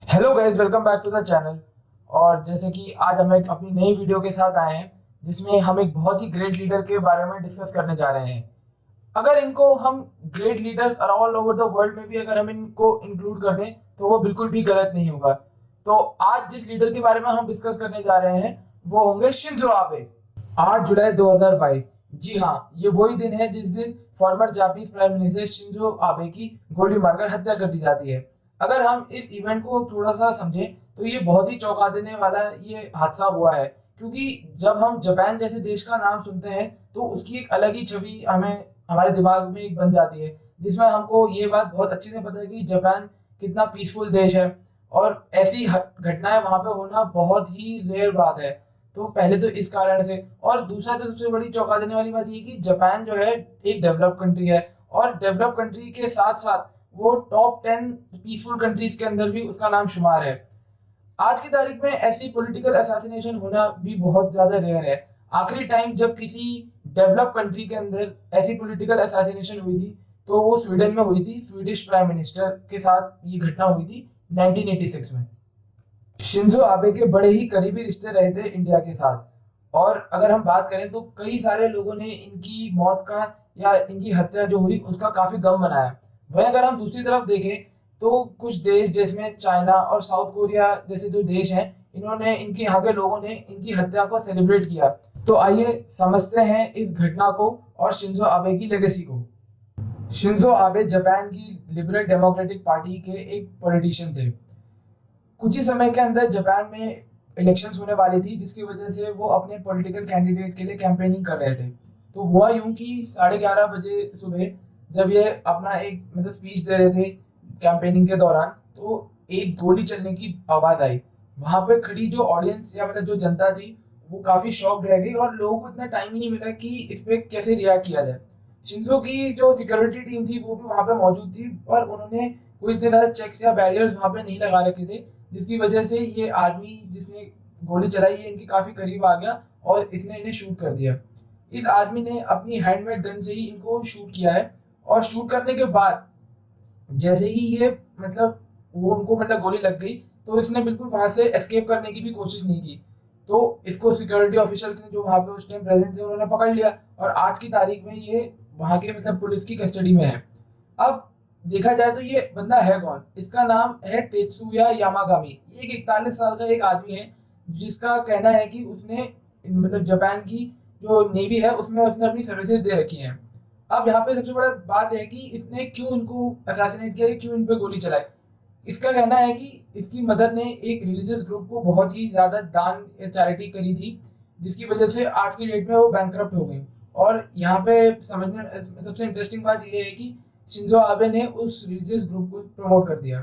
Hello guys, welcome back to the channel. और जैसे कि आज हम एक अपनी नई वीडियो के साथ आए हैं जिसमें हम एक बहुत ही ग्रेट लीडर के बारे में डिस्कस करने जा रहे हैं। अगर इनको हम great leaders all over the world में भी अगर हम इनको इंक्लूड कर दें तो वो बिल्कुल भी गलत नहीं होगा। तो आज जिस लीडर के बारे में हम डिस्कस करने जा रहे हैं वो होंगे शिंजो आबे। 8 जुलाई 2022। जी हाँ, ये वही दिन है जिस दिन farmer Japanese prime minister Shinzo Abe की गोली मारकर हत्या कर दी जाती है। अगर हम इस इवेंट को थोड़ा सा समझें तो ये बहुत ही चौंका देने वाला ये हादसा हुआ है, क्योंकि जब हम जापान जैसे देश का नाम सुनते हैं तो उसकी एक अलग ही छवि हमें हमारे दिमाग में एक बन जाती है, जिसमें हमको ये बात बहुत अच्छे से पता है कि जापान कितना पीसफुल देश है और ऐसी घटनाएं वहां पे होना बहुत ही रेयर बात है। तो पहले तो इस कारण से, और दूसरा जो सबसे बड़ी चौंका देने वाली बात ये कि जापान जो है एक डेवलप कंट्री है और डेवलप कंट्री के साथ साथ वो टॉप 10 पीसफुल कंट्रीज के अंदर भी उसका नाम शुमार है। आज की तारीख में ऐसी पॉलिटिकल असैसिनेशन होना भी बहुत ज्यादा रेयर है। आखिरी टाइम जब किसी डेवलप कंट्री के अंदर ऐसी पॉलिटिकल असैसिनेशन हुई थी तो वो स्वीडन में हुई थी। स्वीडिश प्राइम मिनिस्टर के साथ ये घटना हुई थी 1986 में। शिंजो आबे के बड़े ही करीबी रिश्ते रहे थे इंडिया के साथ, और अगर हम बात करें तो कई सारे लोगों ने इनकी मौत का या इनकी हत्या जो हुई उसका काफी गम मनाया। वहीं अगर हम दूसरी तरफ देखें तो कुछ देश जिसमें चाइना और साउथ कोरिया जैसे जो देश हैं, इन्होंने इनके यहाँ के लोगों ने इनकी हत्या को सेलिब्रेट किया। तो आइए समझते हैं इस घटना को और शिंजो आबे की लेगेसी को। शिंजो आबे जापान की लिबरल डेमोक्रेटिक पार्टी के एक पॉलिटिशियन थे। कुछ ही समय के अंदर जापान में इलेक्शंस होने वाली थी, जिसकी वजह से वो अपने पॉलिटिकल कैंडिडेट के लिए कैंपेनिंग कर रहे थे। तो हुआ यूं कि 11:30 बजे सुबह जब ये अपना एक स्पीच दे रहे थे कैंपेनिंग के दौरान, तो एक गोली चलने की आवाज आई। वहां पे खड़ी जो ऑडियंस या जो जनता थी वो काफी शॉक्ड रह गई और लोगों को इतना टाइम ही नहीं मिला कि इस पे कैसे रिएक्ट किया जाए। शिंजो की जो सिक्योरिटी टीम थी वो भी वहां पे मौजूद थी, पर उन्होंने कोई इतने ज्यादा चेक्स या बैरियर्स वहां पे नहीं लगा रखे थे, जिसकी वजह से ये आदमी जिसने गोली चलाई ये इनके काफी करीब आ गया और इसने इन्हें शूट कर दिया। इस आदमी ने अपनी हैंडमेड गन से ही इनको शूट किया है, और शूट करने के बाद जैसे ही ये वो उनको गोली लग गई तो इसने बिल्कुल वहां से एस्केप करने की भी कोशिश नहीं की। तो इसको सिक्योरिटी ऑफिशियल्स ने जो वहां पे उस टाइम प्रेजेंट थे उन्होंने पकड़ लिया, और आज की तारीख में ये वहां के पुलिस की कस्टडी में है। अब देखा जाए तो ये बंदा है कौन? इसका नाम है तेत्सुया यामागामी। ये एक 41 साल का एक आदमी है जिसका कहना है कि उसने जापान की जो नेवी है उसमें उसने अपनी सर्विसेज दे रखी हैं। अब यहाँ पे सबसे बड़ा बात है कि इसने क्यों इनको असैसिनेट किया, क्यों इन पे गोली चलाई। इसका कहना है कि इसकी मदर ने एक रिलीजियस ग्रुप को बहुत ही ज्यादा दान या चैरिटी करी थी, जिसकी वजह से आज की डेट में वो बैंकरप्ट हो गई। और यहाँ पे समझने सबसे इंटरेस्टिंग बात ये है कि शिंजो आबे ने उस रिलीजियस ग्रुप को प्रमोट कर दिया।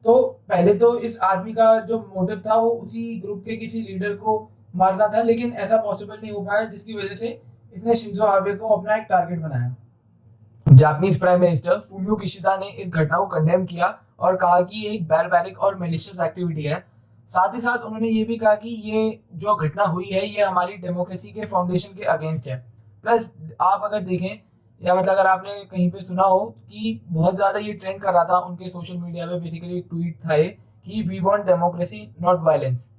तो पहले तो इस आदमी का जो मोटिव था वो उसी ग्रुप के किसी लीडर को मारना था, लेकिन ऐसा पॉसिबल नहीं हो पाया, जिसकी वजह से इसने शिंजो आबे को अपना एक टारगेट बनाया। Japanese prime minister Fumio Kishida ने इस घटना को कंडेम किया और कहा कि ये एक बैरबैरिक और मेलिशियस एक्टिविटी है। साथ ही साथ उन्होंने ये भी कहा कि ये जो घटना हुई है ये हमारी डेमोक्रेसी के फाउंडेशन के अगेंस्ट है। प्लस आप अगर देखें या अगर आपने कहीं पे सुना हो कि बहुत ज्यादा ये ट्रेंड कर रहा था उनके सोशल मीडिया पे, बेसिकली एक ट्वीट था ये कि we want democracy not violence.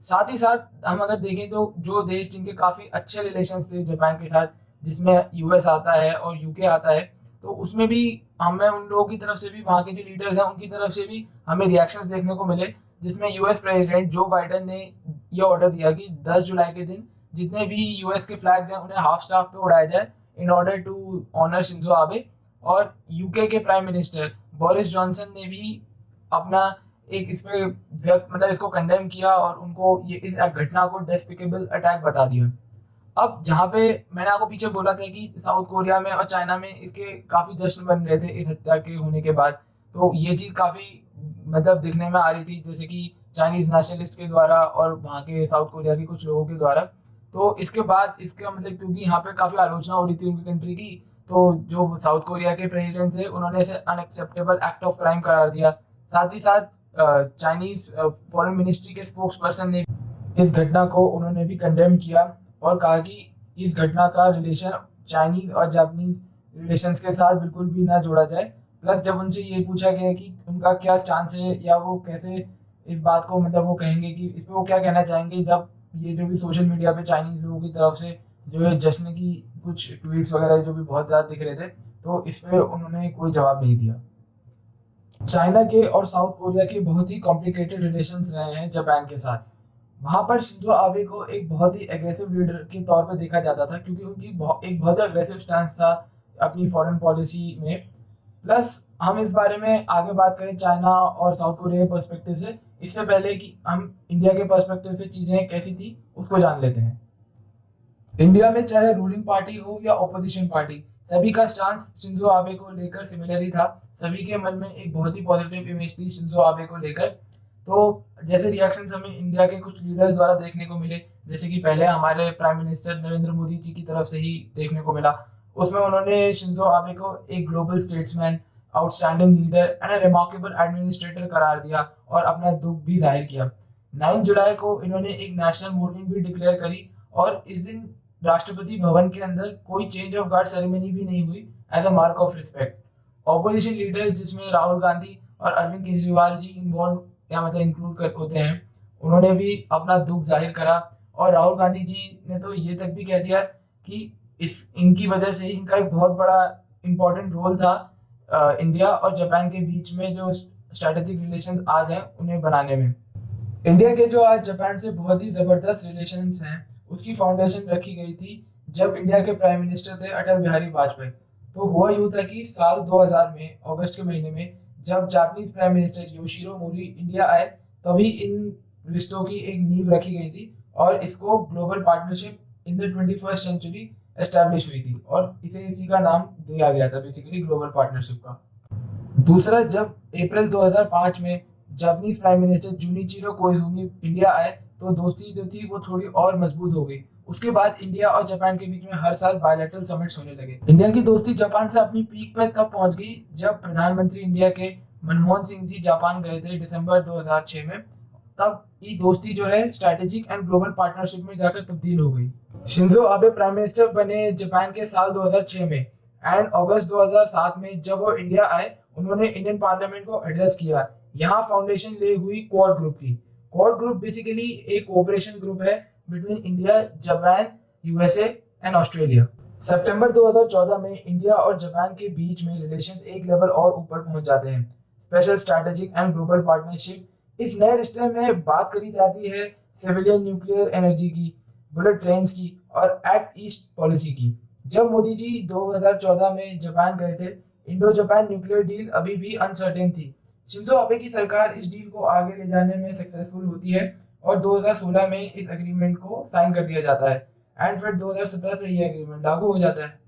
साथ ही साथ हम अगर देखें तो जो देश जिनके काफी अच्छे रिलेशंस थे जापान के साथ, जिसमें यूएस आता है और यूके आता है, तो उसमें भी हमें उन लोगों की तरफ से भी, वहाँ के जो लीडर्स हैं उनकी तरफ से भी हमें रिएक्शंस देखने को मिले, जिसमें यूएस प्रेसिडेंट जो बाइडेन ने ये ऑर्डर दिया कि 10 जुलाई के दिन जितने भी यूएस के फ्लैग्स हैं उन्हें हाफ स्टाफ पे उड़ाया जाए in order to honour Shinzo Abe. और यूके के प्राइम मिनिस्टर बोरिस जॉनसन ने भी अपना एक इस पे इसको कंडेम किया और उनको ये इस घटना को डेस्पिकेबल अटैक बता दिया। अब जहाँ पे मैंने आपको पीछे बोला था कि साउथ कोरिया में और चाइना में इसके काफी जश्न बन रहे थे इस हत्या के होने के बाद, तो ये चीज काफी दिखने में आ रही थी, जैसे कि चाइनीज नेशनलिस्ट के द्वारा और वहाँ के साउथ कोरिया के कुछ लोगों के द्वारा। तो इसके बाद इसका क्योंकि यहाँ पे काफी आलोचना हो रही थी उनकी कंट्री की, तो जो साउथ कोरिया के प्रेसिडेंट थे उन्होंने इसे अनएक्सेप्टेबल एक्ट ऑफ क्राइम करार दिया। साथ ही साथ चाइनीज फॉरेन मिनिस्ट्री के स्पोक्स पर्सन ने इस घटना को उन्होंने भी कंडेम किया और कहा कि इस घटना का रिलेशन चाइनीज और जापानीज रिलेशंस के साथ बिल्कुल भी ना जोड़ा जाए, प्लस जब उनसे ये पूछा गया कि उनका क्या स्टांस है या वो कैसे इस बात को मतलब वो कहेंगे कि इस पे वो क्या कहना चाहेंगे, जब ये जो भी सोशल मीडिया पे चाइनीज लोगों की तरफ से जो है जश्न की कुछ ट्वीट्स वगैरह जो भी बहुत ज़्यादा दिख रहे थे, तो इस पे उन्होंने कोई जवाब नहीं दिया। चाइना के और साउथ कोरिया के बहुत ही कॉम्प्लिकेटेड रिलेशंस रहे हैं जापान के साथ। वहाँ पर शिंजो आबे को एक बहुत ही एग्रेसिव लीडर के तौर पर देखा जाता था, क्योंकि उनकी एक बहुत ही अग्रेसिव स्टैंस था अपनी फॉरेन पॉलिसी में। प्लस हम इस बारे में आगे बात करें चाइना और साउथ कोरिया के पर्सपेक्टिव से, इससे पहले कि हम इंडिया के पर्सपेक्टिव से चीज़ें कैसी थी उसको जान लेते हैं। इंडिया में चाहे रूलिंग पार्टी हो या ऑपोजिशन पार्टी, सभी का स्टांस शिंजो आबे को लेकर सिमिलर ही था। सभी के मन में एक बहुत ही पॉजिटिव इमेज थी शिंजो आबे को लेकर। तो जैसे रिएक्शंस हमें इंडिया के कुछ लीडर्स द्वारा देखने को मिले, जैसे कि पहले हमारे प्राइम मिनिस्टर नरेंद्र मोदी जी की तरफ से ही देखने को मिला, उसमें उन्होंने शिंजो आबे को एक global statesman, outstanding leader and remarkable administrator करार दिया और अपना दुख भी जाहिर किया। 9 जुलाई को इन्होंने एक नेशनल मॉर्निंग भी डिक्लेयर करी, और इस दिन राष्ट्रपति भवन के अंदर कोई चेंज ऑफ गार्ड सेरेमनी भी नहीं हुई as a mark of respect. Opposition leaders जिसमें राहुल गांधी और अरविंद केजरीवाल जी इन्वॉल्व या मतलब इंक्लूड कर होते हैं, उन्होंने भी अपना दुख जाहिर करा। और राहुल गांधी जी ने तो ये तक भी कह दिया कि इस इनकी वजह से ही इनका एक बहुत बड़ा इंपॉर्टेंट रोल था इंडिया और जापान के बीच में जो स्ट्रेटेजिक रिलेशंस आज हैं उन्हें बनाने में। इंडिया के जो आज जापान से बहुत ही ज़बरदस्त रिलेशंस हैं, उसकी फाउंडेशन रखी गई थी जब इंडिया के प्राइम मिनिस्टर थे अटल बिहारी वाजपेयी। तो हुआ यूँ था कि साल 2000 में अगस्त के महीने में जब Japanese prime minister Yoshiro Mori India आए, तभी इन रिश्तों की एक नींव रखी गई थी और इसको global partnership in the 21st century establish हुई थी, और इसे इसी का नाम दिया गया था बेसिकली ग्लोबल पार्टनरशिप का। दूसरा, जब अप्रैल 2005 में Japanese prime minister Junichiro Koizumi India आए, तो दोस्ती जो थी वो थोड़ी और मजबूत हो गई। उसके बाद इंडिया और जापान के बीच में हर साल बायलैटरल समिट्स होने लगे। इंडिया की दोस्ती जापान से अपनी पीक पर तब पहुंच गई जब प्रधानमंत्री इंडिया के मनमोहन सिंह जी जापान गए थे दिसंबर 2006 में। तब ये दोस्ती जो है स्ट्रैटेजिक एंड ग्लोबल पार्टनरशिप में जाकर तब्दील हो गई। शिंजो आबे प्राइम मिनिस्टर बने जापान के साल 2006 में, एंड अगस्त 2007 में जब वो इंडिया आए, उन्होंने इंडियन पार्लियामेंट को एड्रेस किया। यहाँ फाउंडेशन ले हुई क्वाड ग्रुप की। क्वाड ग्रुप बेसिकली एक कोऑपरेशन ग्रुप है between India, Japan, USA and Australia. सितंबर 2014 में इंडिया और जापान के बीच में रिलेशंस एक लेवल और ऊपर पहुंच जाते हैं। Special strategic and global partnership, इस नए रिश्ते में बात करी जाती है सिविलियन न्यूक्लियर एनर्जी की, बुलेट ट्रेन्स की और एक्ट ईस्ट पॉलिसी की। जब मोदी जी 2014 में जापान गए थे, इंडो जापान न्यूक्लियर डील अभी भी अनसर्टेन थी। शिंजो आबे की सरकार इस डील को आगे ले जाने में सक्सेसफुल होती है और 2016 में इस एग्रीमेंट को साइन कर दिया जाता है, एंड फिर 2017 से ये एग्रीमेंट लागू हो जाता है।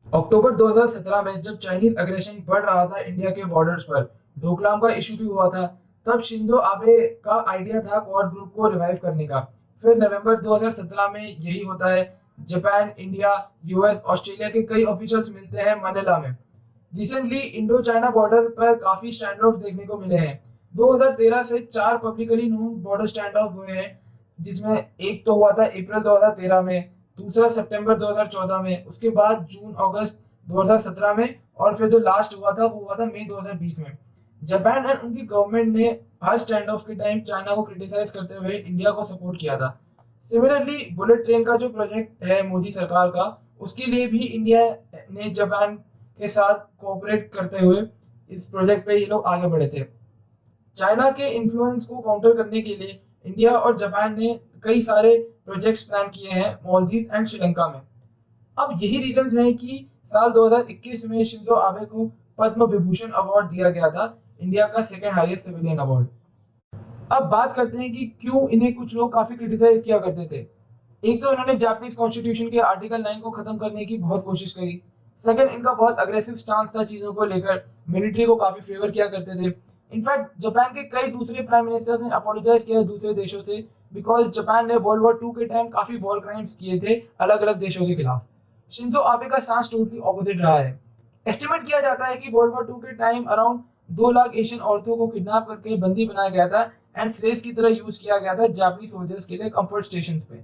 अक्टूबर 2017 में जब चाइनीज अग्रेशन बढ़ रहा था इंडिया के बॉर्डर्स पर, डोकलाम का इशू भी हुआ था, तब शिंजो आबे का आइडिया था क्वाड ग्रुप को रिवाइव करने का। फिर नवंबर 2017 में यही होता है। जापान, इंडिया, यूएस, ऑस्ट्रेलिया के कई ऑफिशियल्स मिलते हैं मनीला में। रिसेंटली इंडो चाइना बॉर्डर पर काफी स्टैंड ऑफ देखने को मिले हैं। 2013 से 4 publicly known border stand of हुए हैं, जिसमें एक तो हुआ था अप्रैल 2013 में, दूसरा सितंबर 2014 में, उसके बाद जून अगस्त 2017 में, और फिर जो लास्ट हुआ था वो हुआ था मई 2020 में। जापान एंड उनकी गवर्नमेंट ने हर स्टैंड ऑफ के टाइम चाइना को क्रिटिसाइज करते हुए इंडिया को सपोर्ट किया था। सिमिलरली बुलेट ट्रेन का जो प्रोजेक्ट है मोदी सरकार का, उसके लिए भी इंडिया ने जापान के साथ कोऑपरेट करते हुए इस प्रोजेक्ट पे ये लोग आगे बढ़े थे। चाइना के इन्फ्लुएंस को काउंटर करने के लिए इंडिया और जापान ने कई सारे प्रोजेक्ट्स प्लान किए हैं मालदीव एंड श्रीलंका में। अब यही रीजंस हैं कि साल 2021 में शिंजो आबे को पद्म विभूषण अवार्ड दिया गया था, इंडिया का सेकंड हाईएस्ट सिविलियन अवार्ड। अब बात करते हैं कि क्यों इन्हें कुछ लोग काफी क्रिटिसाइज किया करते थे। एक तो इन्होंने जापानीज कॉन्स्टिट्यूशन के आर्टिकल 9 को खत्म करने की बहुत कोशिश करी। सेकंड, इनका बहुत अग्रेसिव स्टांस था चीजों को लेकर, मिलिट्री को काफी फेवर किया करते थे। इनफैक्ट जापान के कई दूसरे प्राइम मिनिस्टर ने अपोलोजाइज किया दूसरे देशों से, बिकॉज जापान ने वर्ल्ड वॉर 2 के टाइम काफी वॉर क्राइम्स किए थे अलग अलग देशों के खिलाफ। शिंजो आबे का स्टांस टोटली ऑपोजिट रहा है। एस्टिमेट किया जाता है कि वर्ल्ड वॉर 2 के टाइम अराउंड 2 लाख एशियन औरतों को किडनैप करके बंदी बनाया गया था एंड स्लेव की तरह यूज किया गया था जापानी सोल्जर्स के लिए कंफर्ट स्टेशंस पे।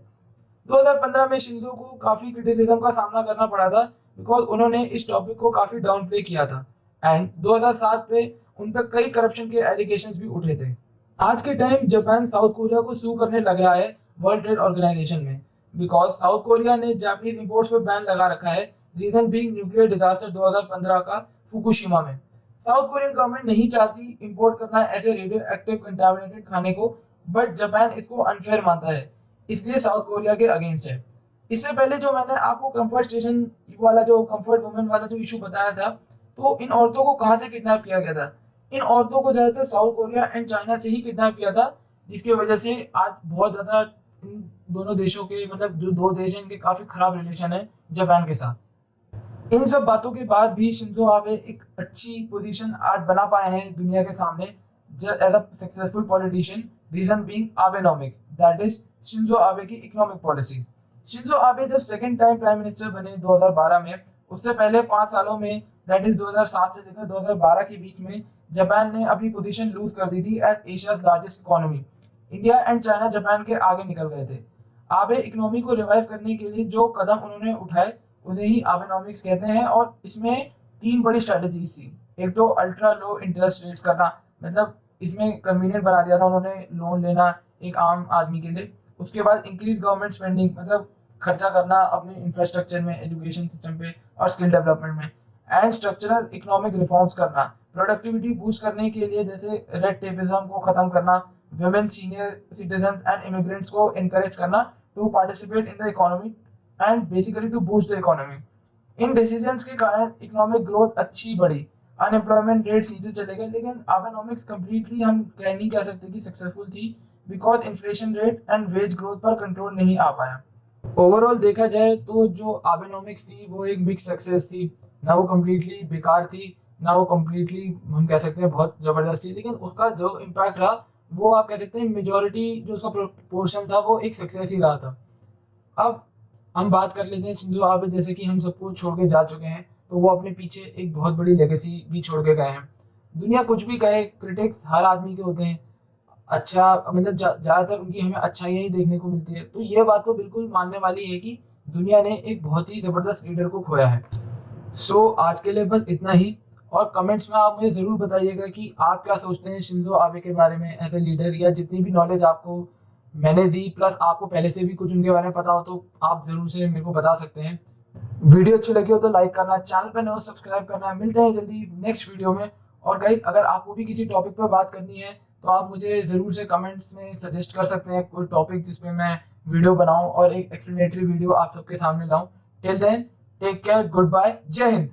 2015 में शिंजो को काफी क्रिटिसिज्म का सामना करना पड़ा था, बिकॉज उन्होंने इस टॉपिक को काफी डाउन प्ले किया था एंड 2007 पे उन पर कई करप्शन के एलिगेशंस भी उठे थे। आज के टाइम जापान साउथ कोरिया को सू करने लग रहा है वर्ल्ड ट्रेड ऑर्गेनाइजेशन में, बिकॉज साउथ कोरिया ने जापानीज इंपोर्ट्स पर बैन लगा रखा है, रीजन बीइंग न्यूक्लियर डिजास्टर 2015 का फुकुशिमा में। साउथ कोरियन गवर्नमेंट नहीं चाहती इंपोर्ट करना ऐसे रेडियो एक्टिव कंटामिनेटेड खाने को, बट जापान इसको अनफेयर मानता है, इसलिए साउथ कोरिया के अगेंस्ट है। इससे पहले जो मैंने आपको कंफर्ट स्टेशन वाला जो कंफर्ट वुमेन वाला जो इशू बताया था, तो इन औरतों को कहाँ से किडनैप किया गया था? इन औरतों को ज्यादातर साउथ कोरिया एंड चाइना से ही किडनैप किया था, जिसकी वजह से आज बहुत ज्यादा इन दोनों देशों के, मतलब जो दो देश हैं, इनके काफी खराब रिलेशन है जापान के साथ। इन सब बातों के बाद भी शिंजो आबे एक अच्छी पोजीशन आज बना पाए हैं दुनिया के सामने as a successful politician, reason being Abenomics, that is Shinzo Abe की इकोनॉमिक पॉलिसीज। शिंजो आबे जब सेकंड टाइम प्राइम मिनिस्टर बने 2012 में, उससे पहले 5 सालों में, दैट इज 2007 से लेकर 2012 के बीच में, जापान ने अपनी पोजीशन लूज कर दी थी as Asia's largest economy. India and China Japan के आगे निकल गए थे। आबे इकोनॉमी को रिवाइव करने के लिए जो कदम उन्होंने उठाए उन्हें ही आबेनॉमिक्स कहते हैं, और इसमें 3 बड़ी स्ट्रेटजीज थी। एक तो अल्ट्रा लो इंटरेस्ट रेट्स करना, मतलब इसमें कन्वीनियंट बना दिया था उन्होंने लोन लेना एक आम आदमी के लिए। उसके बाद इंक्रीज गवर्नमेंट स्पेंडिंग, मतलब खर्चा करना अपने इंफ्रास्ट्रक्चर में, एजुकेशन सिस्टम पे और स्किल डेवलपमेंट में। एंड स्ट्रक्चरल इकोनॉमिक रिफॉर्म्स करना, प्रोडक्टिविटी बूस्ट करने के लिए, जैसे रेड टेपिज्म को खत्म करना, women, senior citizens and immigrants को एनकरेज करना to participate in the economy and basically to boost the economy. इन डिसीजंस के कारण इकोनॉमिक ग्रोथ अच्छी बढ़ी, अनएम्प्लॉयमेंट रेट्स नीचे चले गए, लेकिन आबेनॉमिक्स कंप्लीटली हम नहीं कह सकते कि सक्सेसफुल थी, because inflation rate and wage growth पर कंट्रोल नहीं आ पाया। ओवरऑल देखा जाए तो जो आबेनॉमिक्स थी वो एक मिक्स सक्सेस थी, ना वो कम्प्लीटली बेकार थी, ना वो कम्प्लीटली हम कह सकते हैं बहुत जबरदस्त थी, लेकिन उसका जो इम्पैक्ट रहा वो आप कह सकते हैं मेजोरिटी जो उसका प्रोपोर्शन था वो एक सक्सेस ही रहा था। अब हम बात कर लेते हैं शिंजो आबे, जैसे कि हम सबको छोड़ के जा चुके हैं, तो वो अपने पीछे एक बहुत बड़ी लेगेसी भी छोड़ के गए हैं। दुनिया कुछ भी कहे, क्रिटिक्स हर आदमी के होते हैं, अच्छा मतलब ज़्यादातर उनकी हमें अच्छाइयाँ ही देखने को मिलती है, तो ये बात तो बिल्कुल मानने वाली है कि दुनिया ने एक बहुत ही ज़बरदस्त लीडर को खोया है। सो आज के लिए बस इतना ही, और कमेंट्स में आप मुझे ज़रूर बताइएगा कि आप क्या सोचते हैं शिंजो आबे के बारे में एज ए लीडर, या जितनी भी नॉलेज आपको मैंने दी, प्लस आपको पहले से भी कुछ उनके बारे में पता हो, तो आप ज़रूर से मेरे को बता सकते हैं। वीडियो अच्छी लगी हो तो लाइक करना, चैनल पर नए हो सब्सक्राइब करना। मिलते हैं जल्दी नेक्स्ट वीडियो में। और गाइस, अगर आपको भी किसी टॉपिक पर बात करनी है तो आप मुझे ज़रूर से कमेंट्स में सजेस्ट कर सकते हैं कोई टॉपिक जिस पे मैं वीडियो बनाऊं और एक एक्सप्लेनेटरी वीडियो आप सबके सामने लाऊं। Till then, take care, good bye, जय हिंद।